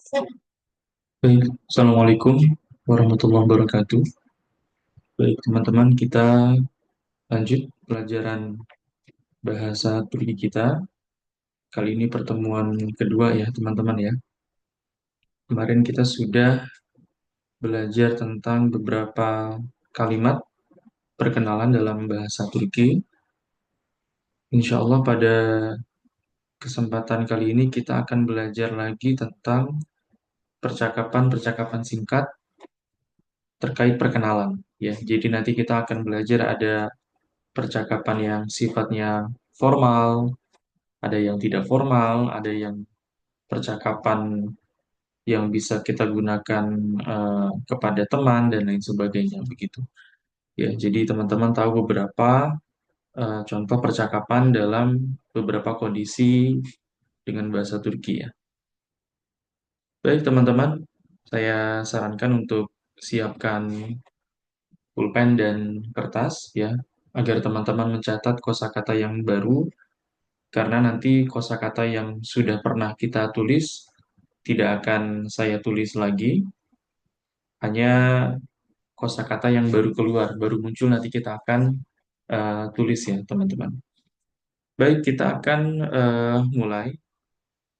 Baik, Assalamualaikum warahmatullahi wabarakatuh. Baik, teman-teman, kita lanjut pelajaran bahasa Turki kita. Kali ini pertemuan kedua ya, teman-teman ya. Kemarin kita sudah belajar tentang beberapa kalimat perkenalan dalam bahasa Turki. Insya Allah pada kesempatan kali ini kita akan belajar lagi tentang percakapan-percakapan singkat terkait perkenalan. Ya, jadi nanti kita akan belajar ada percakapan yang sifatnya formal, ada yang tidak formal, ada yang percakapan yang bisa kita gunakan kepada teman dan lain sebagainya begitu. Ya, jadi teman-teman tahu beberapa contoh percakapan dalam beberapa kondisi dengan bahasa Turki ya. Baik teman-teman, saya sarankan untuk siapkan pulpen dan kertas ya, agar teman-teman mencatat kosakata yang baru karena nanti kosakata yang sudah pernah kita tulis tidak akan saya tulis lagi, hanya kosakata yang baru keluar, baru muncul nanti kita akan tulis ya, teman-teman. Baik, kita akan mulai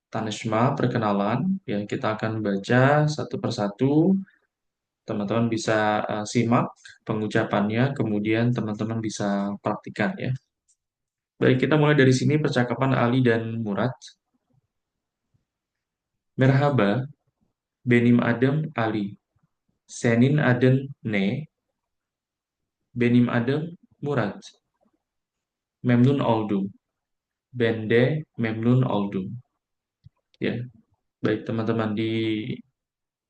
Tanishma perkenalan, ya kita akan baca satu persatu, teman-teman bisa simak pengucapannya, kemudian teman-teman bisa praktikkan ya. Baik, kita mulai dari sini percakapan Ali dan Murad. Merhaba, benim adım Ali. Senin adın ne? Benim adım Murat. Memnun oldum. Ben de memnun oldum. Ya, baik teman-teman di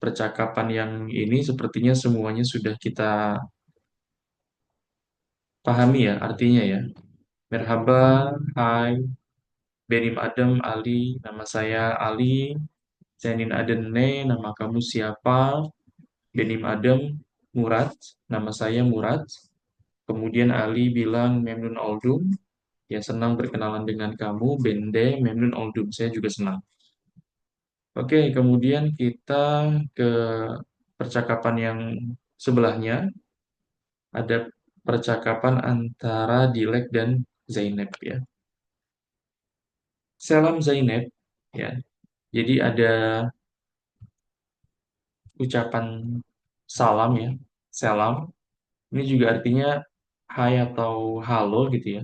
percakapan yang ini sepertinya semuanya sudah kita pahami ya artinya ya. Merhaba, hai, benim adım Ali, nama saya Ali. Senin adın ne? Nama kamu siapa? Benim adım Murat, nama saya Murat. Kemudian Ali bilang memnun oldum, ya senang berkenalan dengan kamu. Bende memnun oldum, saya juga senang. Oke, kemudian kita ke percakapan yang sebelahnya. Ada percakapan antara Dilek dan Zainab ya. Salam Zainab ya. Jadi ada ucapan salam ya. Salam. Ini juga artinya hai atau halo gitu ya.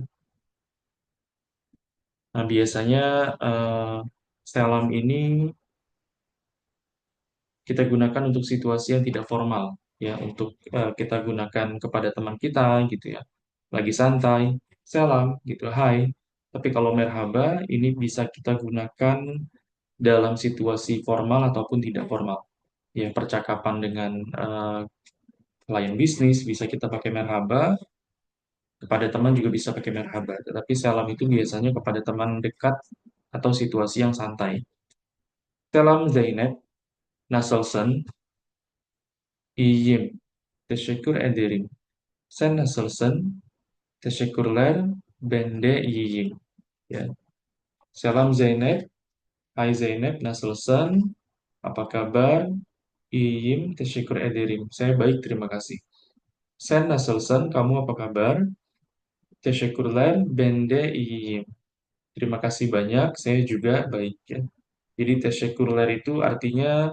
Nah, biasanya eh, salam ini kita gunakan untuk situasi yang tidak formal ya, untuk kita gunakan kepada teman kita gitu ya, lagi santai salam gitu, hai. Tapi kalau merhaba ini bisa kita gunakan dalam situasi formal ataupun tidak formal ya, percakapan dengan klien bisnis bisa kita pakai merhaba, kepada teman juga bisa pakai merhaba, tetapi salam itu biasanya kepada teman dekat atau situasi yang santai. Salam Zainab, nasılsın? İyiyim. Teşekkür ederim. Sen nasılsın? Teşekkürler. Ben de iyiyim. Ya. Salam Zeynep. Hai Zeynep, nasılsın? Apa kabar? İyiyim, teşekkür ederim. Saya baik, terima kasih. Sen nasılsın? Kamu apa kabar? Teşekkürler. Ben de iyiyim. Terima kasih banyak, saya juga baik ya. Jadi teşekkürler itu artinya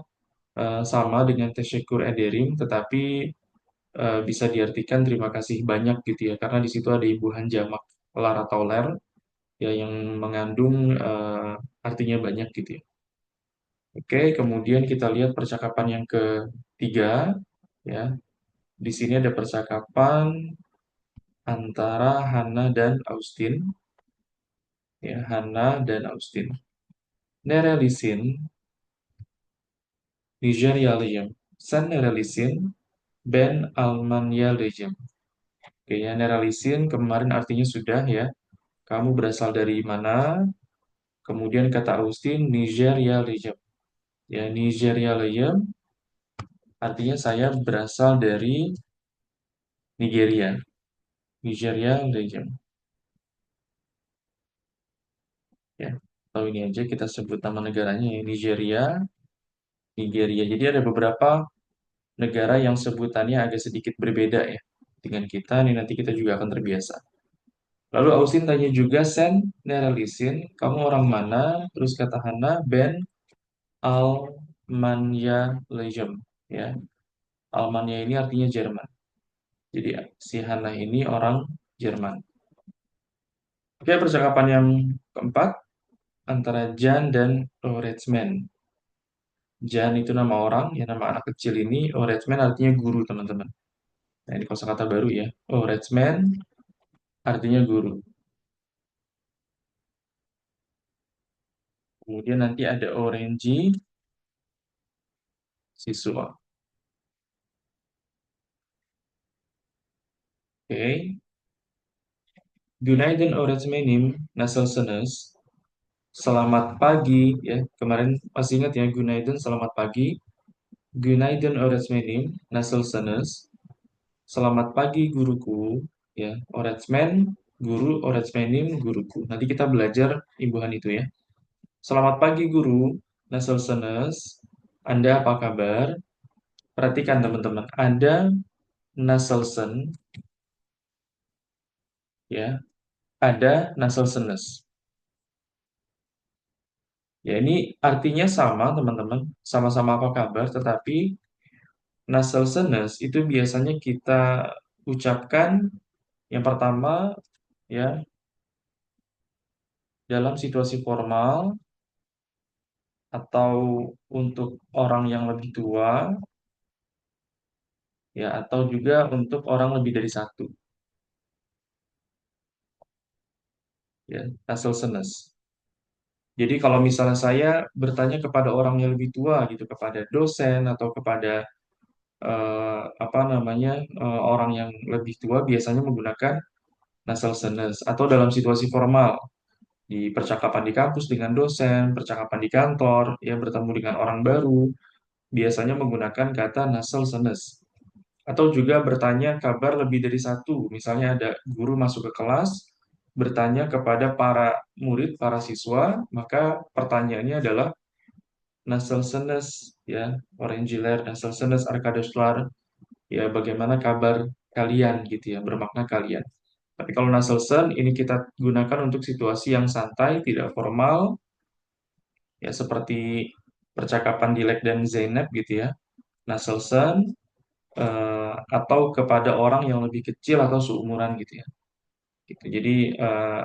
sama dengan teşekkür ederim, tetapi bisa diartikan terima kasih banyak gitu ya, karena di situ ada imbuhan jamak lar atau ler ya yang mengandung artinya banyak gitu ya. Oke, kemudian kita lihat percakapan yang ketiga ya. Di sini ada percakapan antara Hana dan Austin ya, Hana dan Austin. Nerelisin Nijeryalıyım. Sen nerelisin? Ben Almanyalıyım. Oke ya, nerelisin kemarin artinya sudah ya. Kamu berasal dari mana? Kemudian kata Austin, Nijeryalıyım. Ya, Nijeryalıyım artinya saya berasal dari Nigeria. Nijeryalıyım. Ya, atau ini aja kita sebut nama negaranya ya, Nigeria. Nigeria. Jadi ada beberapa negara yang sebutannya agak sedikit berbeda ya dengan kita. Ini nanti kita juga akan terbiasa. Lalu Ausin tanya juga, Sen, Neralisin, kamu orang mana? Terus kata Hana, Ben Almanya Lejem. Ya, Almanya ini artinya Jerman. Jadi si Hana ini orang Jerman. Oke, percakapan yang keempat antara Jan dan Oretzman. Jan itu nama orang, ya nama anak kecil ini. Oretzman artinya guru, teman-teman. Nah, ini kosakata baru ya. Oretzman artinya guru. Kemudian nanti ada Orange, siswa. Oke. Günaydın öğretmenim. Nasılsınız? Selamat pagi ya. Kemarin masih ingat ya, günaydın selamat pagi. Günaydın öğretmenim. Nasılsınız? Selamat pagi guruku ya. Öğretmen guru, öğretmenim guruku. Nanti kita belajar imbuhan itu ya. Selamat pagi guru. Nasılsınız? Anda apa kabar? Perhatikan teman-teman. Ada nasılsın ya. Ada nasılsınız. Ya, ini artinya sama, teman-teman. Sama-sama apa kabar, tetapi nasal itu biasanya kita ucapkan yang pertama ya dalam situasi formal atau untuk orang yang lebih tua ya atau juga untuk orang lebih dari satu ya nasal. Jadi kalau misalnya saya bertanya kepada orang yang lebih tua gitu, kepada dosen atau kepada apa namanya orang yang lebih tua biasanya menggunakan nasal senes atau dalam situasi formal di percakapan di kampus dengan dosen, percakapan di kantor, ya bertemu dengan orang baru, biasanya menggunakan kata nasal senes. Atau juga bertanya kabar lebih dari satu, misalnya ada guru masuk ke kelas, bertanya kepada para murid, para siswa, maka pertanyaannya adalah nasal senes, ya, orangiler, nasal senes, arkadoslar, ya bagaimana kabar kalian gitu ya, bermakna kalian. Tapi kalau Naselsen ini kita gunakan untuk situasi yang santai, tidak formal, ya seperti percakapan Dilek dan Zainab gitu ya. Naselsen atau kepada orang yang lebih kecil atau seumuran gitu ya. Gitu. Jadi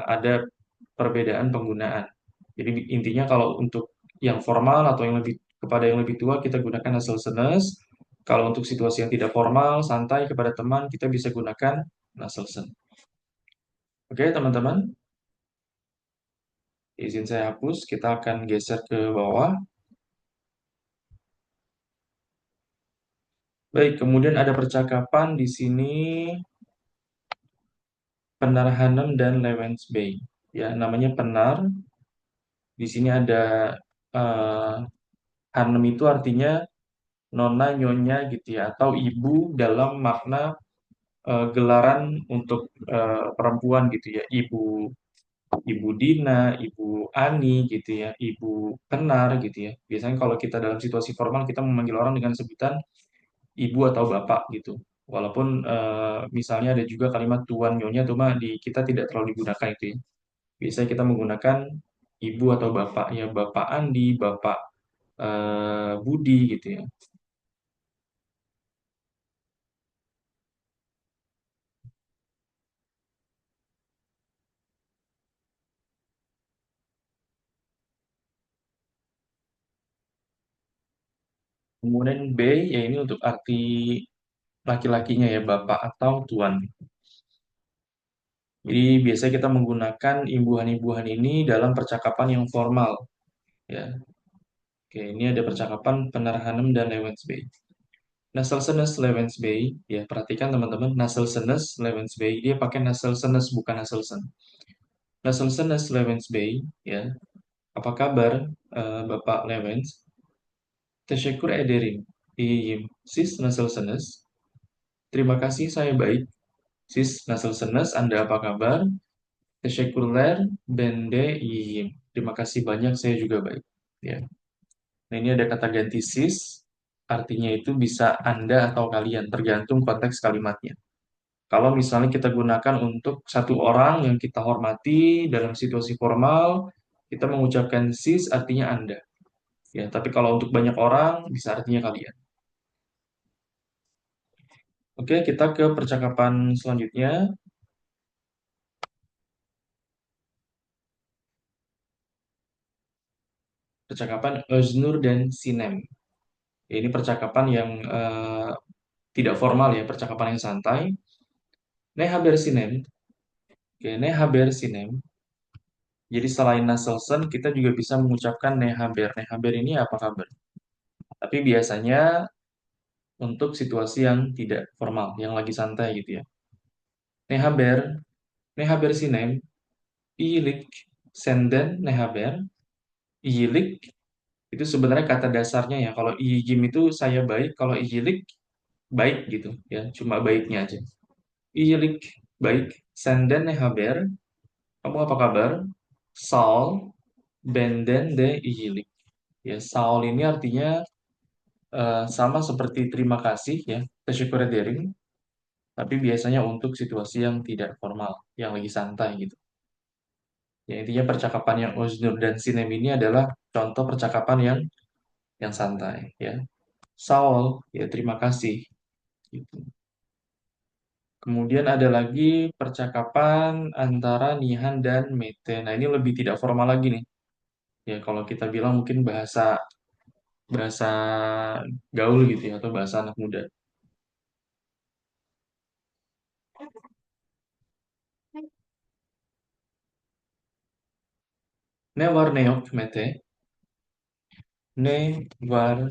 ada perbedaan penggunaan. Jadi intinya kalau untuk yang formal atau yang lebih kepada yang lebih tua kita gunakan Naselsenes. Kalau untuk situasi yang tidak formal, santai kepada teman kita bisa gunakan Naselsen. Oke, teman-teman. Izin saya hapus, kita akan geser ke bawah. Baik, kemudian ada percakapan di sini Penar Hanem dan Lewensbay. Ya, namanya Penar. Di sini ada eh, Hanem itu artinya nona, nyonya gitu ya, atau ibu dalam makna gelaran untuk perempuan gitu ya. Ibu Ibu Dina, Ibu Ani gitu ya, Ibu Penar gitu ya. Biasanya kalau kita dalam situasi formal kita memanggil orang dengan sebutan ibu atau bapak gitu. Walaupun misalnya ada juga kalimat tuan nyonya, cuma di kita tidak terlalu digunakan itu ya. Biasanya kita menggunakan ibu atau bapak ya, bapak Andi, bapak Budi gitu ya. Kemudian B ya ini untuk arti laki-lakinya ya, bapak atau tuan. Jadi biasanya kita menggunakan imbuhan-imbuhan ini dalam percakapan yang formal ya. Oke, ini ada percakapan Penarhanem dan Lewensbay. Nasal Lewensbay, ya perhatikan teman-teman, nasal Lewensbay, dia pakai nasal bukan nasal Nasal Lewensbay, ya. Apa kabar Bapak Lewens? Teşekkür ederim. İyiyim. Siz nasılsınız? Terima kasih, saya baik. Siz nasılsınız? Anda apa kabar? Teşekkürler, ben de iyiyim. Terima kasih banyak, saya juga baik. Ya. Nah, ini ada kata ganti sis, artinya itu bisa Anda atau kalian, tergantung konteks kalimatnya. Kalau misalnya kita gunakan untuk satu orang yang kita hormati dalam situasi formal, kita mengucapkan sis artinya Anda. Ya, tapi kalau untuk banyak orang bisa artinya kalian. Oke, kita ke percakapan selanjutnya, percakapan Öznur dan Sinem. Ya, ini percakapan yang tidak formal ya, percakapan yang santai. Ne haber Sinem. Oke, ne haber Sinem. Jadi selain nasal kita juga bisa mengucapkan ne haber. Ne haber ini apa kabar? Tapi biasanya untuk situasi yang tidak formal, yang lagi santai gitu ya. Ne haber Sinem. Iyilik, senden, ne haber. Iyilik itu sebenarnya kata dasarnya ya. Kalau iyigim itu saya baik, kalau iyilik baik gitu ya, cuma baiknya aja. Iyilik baik, senden ne haber. Kamu apa kabar? Saul, benden de iyilik. Ya, Saul ini artinya sama seperti terima kasih ya, teşekkür ederim, tapi biasanya untuk situasi yang tidak formal, yang lagi santai gitu. Ya, intinya percakapan yang Oznur dan Sinem ini adalah contoh percakapan yang santai ya. Saul, ya terima kasih gitu. Kemudian ada lagi percakapan antara Nihan dan Mete. Nah, ini lebih tidak formal lagi nih. Ya, kalau kita bilang mungkin bahasa bahasa gaul gitu ya, atau bahasa anak muda. Ne war neok Mete. Ne war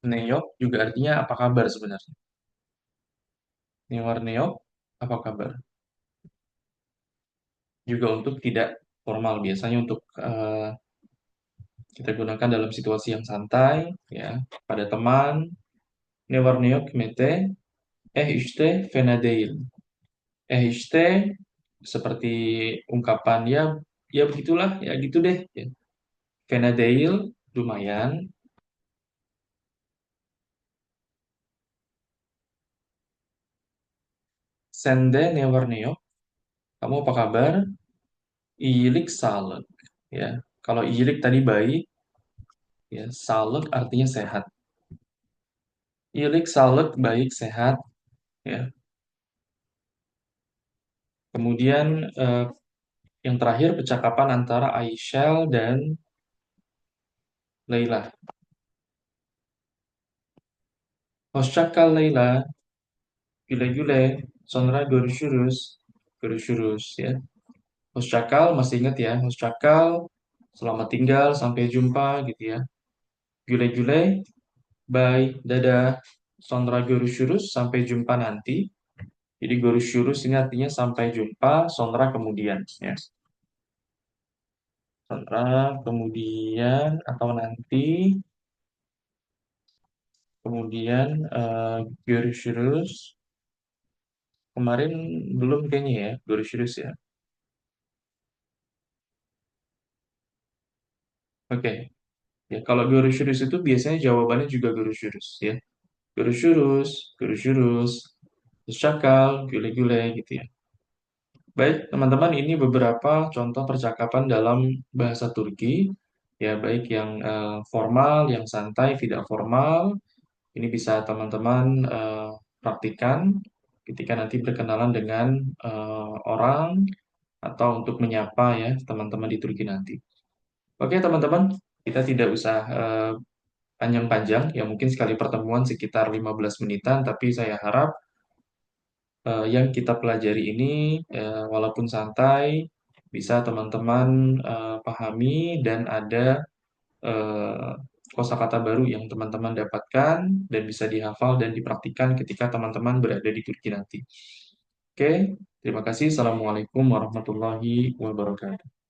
neok juga artinya apa kabar sebenarnya. Ne war neok, apa kabar? Juga untuk tidak formal, biasanya untuk kita gunakan dalam situasi yang santai, ya, pada teman. Ne var neok Mete. İşte fena değil. İşte seperti ungkapan ya, ya begitulah, ya gitu deh. Ya. Fena değil, lumayan. Sende ne var ne yok. Kamu apa kabar? İyilik sağlık. Ya. Kalau iyilik tadi baik, ya sağlık artinya sehat. İyilik sağlık baik sehat. Ya. Kemudian yang terakhir percakapan antara Aisyah dan Leila. Hoşça kal Leila. Güle güle. Sonra görüşürüz. Görüşürüz ya. Hoşçakal, masih ingat ya, hoşçakal, selamat tinggal, sampai jumpa gitu ya. Güle-güle, bye, dadah. Sonra görüşürüz, sampai jumpa nanti. Jadi görüşürüz ini artinya sampai jumpa, sonra kemudian ya. Sonra kemudian atau nanti, kemudian görüşürüz. Kemarin belum kayaknya ya, görüşürüz ya. Oke, ya kalau görüşürüz itu biasanya jawabannya juga görüşürüz ya. Görüşürüz, görüşürüz. Hoşça güle-güle gitu ya. Baik, teman-teman, ini beberapa contoh percakapan dalam bahasa Turki, ya baik yang formal, yang santai, tidak formal. Ini bisa teman-teman praktikkan ketika nanti berkenalan dengan orang atau untuk menyapa ya teman-teman di Turki nanti. Oke, teman-teman, kita tidak usah panjang-panjang, ya mungkin sekali pertemuan sekitar 15 menitan, tapi saya harap yang kita pelajari ini walaupun santai bisa teman-teman pahami dan ada eh, kosakata baru yang teman-teman dapatkan dan bisa dihafal dan dipraktikkan ketika teman-teman berada di Turki nanti. Oke, terima kasih. Assalamualaikum warahmatullahi wabarakatuh.